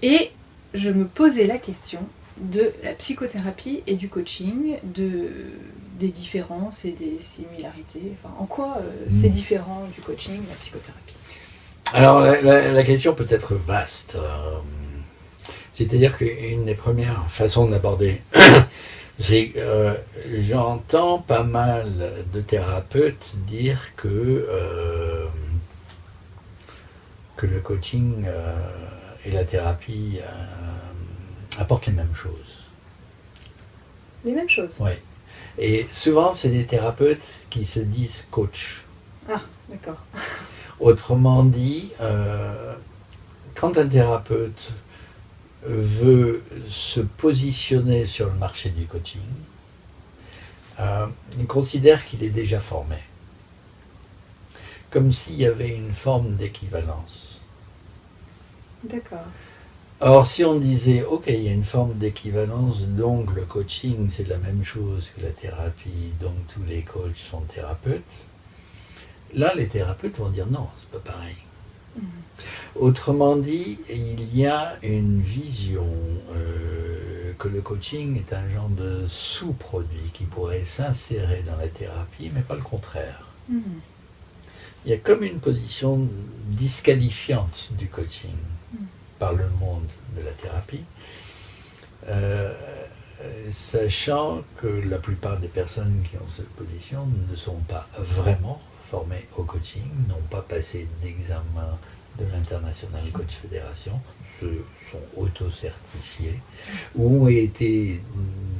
Et je me posais la question de la psychothérapie et du coaching, des différences et des similarités. Enfin, en quoi c'est différent du coaching et de la psychothérapie? Alors la question peut être vaste. C'est-à-dire qu'une des premières façons d'aborder, c'est j'entends pas mal de thérapeutes dire que le coaching et la thérapie apportent les mêmes choses. Les mêmes choses? Oui. Et souvent, c'est des thérapeutes qui se disent coach. Ah, d'accord. Autrement dit, quand un thérapeute veut se positionner sur le marché du coaching, il considère qu'il est déjà formé. Comme s'il y avait une forme d'équivalence. D'accord. Or, si on disait, ok, il y a une forme d'équivalence, donc le coaching c'est la même chose que la thérapie, donc tous les coachs sont thérapeutes, là les thérapeutes vont dire non, c'est pas pareil. Autrement dit, il y a une vision que le coaching est un genre de sous-produit qui pourrait s'insérer dans la thérapie, mais pas le contraire. Il y a comme une position disqualifiante du coaching par le monde de la thérapie, sachant que la plupart des personnes qui ont cette position ne sont pas vraiment formées au coaching, n'ont pas passé d'examen de l'International Coach Federation, se sont auto-certifiés, ou ont été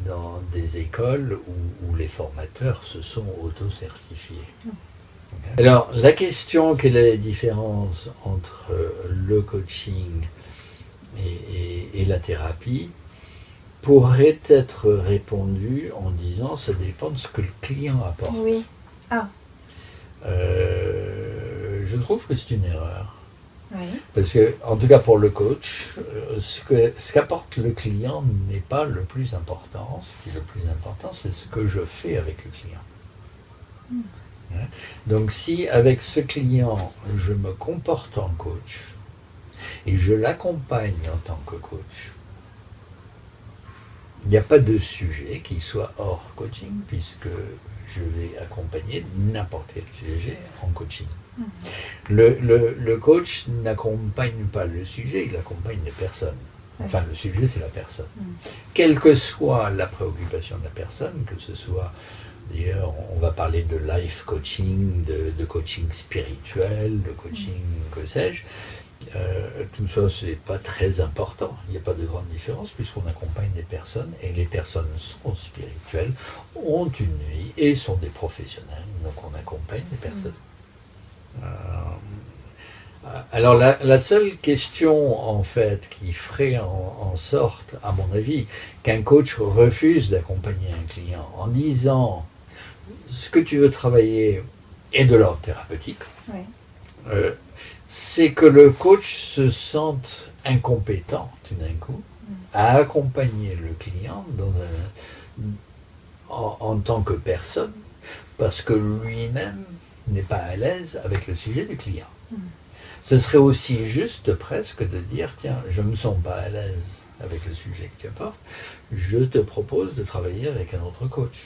dans des écoles où les formateurs se sont auto-certifiés. Alors, la question, quelle est la différence entre le coaching et la thérapie, pourrait être répondue en disant ça dépend de ce que le client apporte. Oui. Ah. Je trouve que c'est une erreur. Oui. Parce que, en tout cas pour le coach, ce qu'apporte le client n'est pas le plus important. Ce qui est le plus important, c'est ce que je fais avec le client. Donc si avec ce client, je me comporte en coach et je l'accompagne en tant que coach, il n'y a pas de sujet qui soit hors coaching puisque je vais accompagner n'importe quel sujet en coaching. Le coach n'accompagne pas le sujet, il accompagne les personnes. Enfin, le sujet, c'est la personne. Quelle que soit la préoccupation de la personne, que ce soit, d'ailleurs, on va parler de life coaching, de coaching spirituel, de coaching, que sais-je, tout ça, c'est pas très important. Il n'y a pas de grande différence puisqu'on accompagne des personnes et les personnes sont spirituelles, ont une vie et sont des professionnels. Donc, on accompagne les personnes. Alors la seule question en fait qui ferait en sorte, à mon avis, qu'un coach refuse d'accompagner un client en disant ce que tu veux travailler est de l'ordre thérapeutique, c'est que le coach se sente incompétent tout d'un coup à accompagner le client en tant que personne parce que lui-même n'est pas à l'aise avec le sujet du client. Ce serait aussi juste presque de dire, tiens, je ne me sens pas à l'aise avec le sujet que tu apportes, je te propose de travailler avec un autre coach.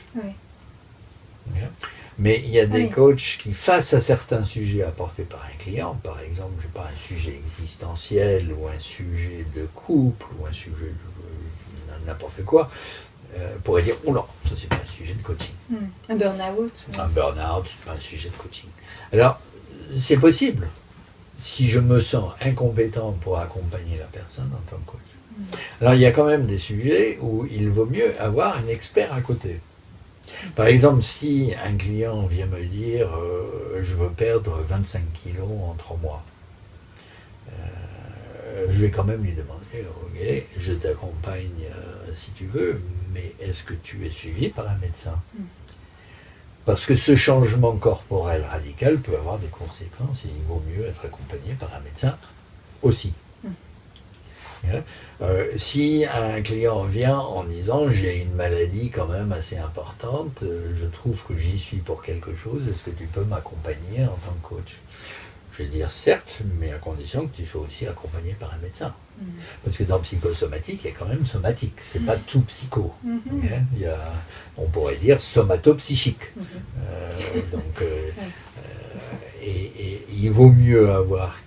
Mais il y a des coachs qui, face à certains sujets apportés par un client, par exemple, je sais pas, un sujet existentiel, ou un sujet de couple, ou un sujet de n'importe quoi, pourrait dire, oh non, ça c'est pas un sujet de coaching. Un burn-out. Un burn-out, c'est pas un sujet de coaching. Alors, c'est possible, si je me sens incompétent pour accompagner la personne en tant que coach. Alors, il y a quand même des sujets où il vaut mieux avoir un expert à côté. Par exemple, si un client vient me dire je veux perdre 25 kilos en 3 mois, je vais quand même lui demander, ok, je t'accompagne si tu veux, mais est-ce que tu es suivi par un médecin? Parce que ce changement corporel radical peut avoir des conséquences et il vaut mieux être accompagné par un médecin aussi. Si un client vient en disant j'ai une maladie quand même assez importante, je trouve que j'y suis pour quelque chose, est-ce que tu peux m'accompagner en tant que coach? Je vais dire certes, mais à condition que tu sois aussi accompagné par un médecin. Parce que dans psychosomatique, il y a quand même somatique, c'est pas tout psycho. Hein, on pourrait dire somatopsychique. Et il vaut mieux avoir,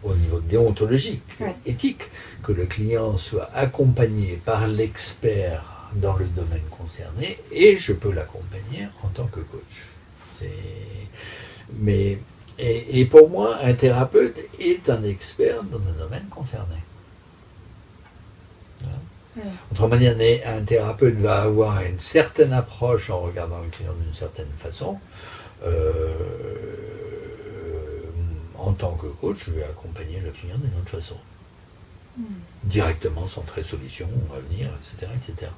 au niveau déontologique, éthique, que le client soit accompagné par l'expert dans le domaine concerné, et je peux l'accompagner en tant que coach. Et pour moi, un thérapeute est un expert dans un domaine concerné. Autrement dit, un thérapeute va avoir une certaine approche en regardant le client d'une certaine façon. En tant que coach, je vais accompagner le client d'une autre façon. Directement, centré solution, avenir, etc. etc.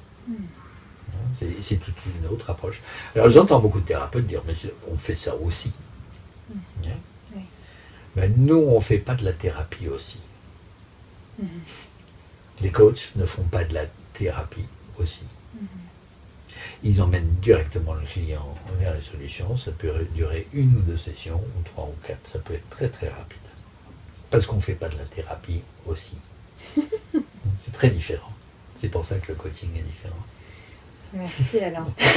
C'est toute une autre approche. Alors j'entends beaucoup de thérapeutes dire, mais on fait ça aussi. Ben, nous, on ne fait pas de la thérapie aussi. Les coachs ne font pas de la thérapie aussi. Ils emmènent directement le client vers les solutions. Ça peut durer 1 ou 2 sessions, ou 3 ou 4. Ça peut être très très rapide. Parce qu'on ne fait pas de la thérapie aussi. C'est très différent. C'est pour ça que le coaching est différent. Merci Alain.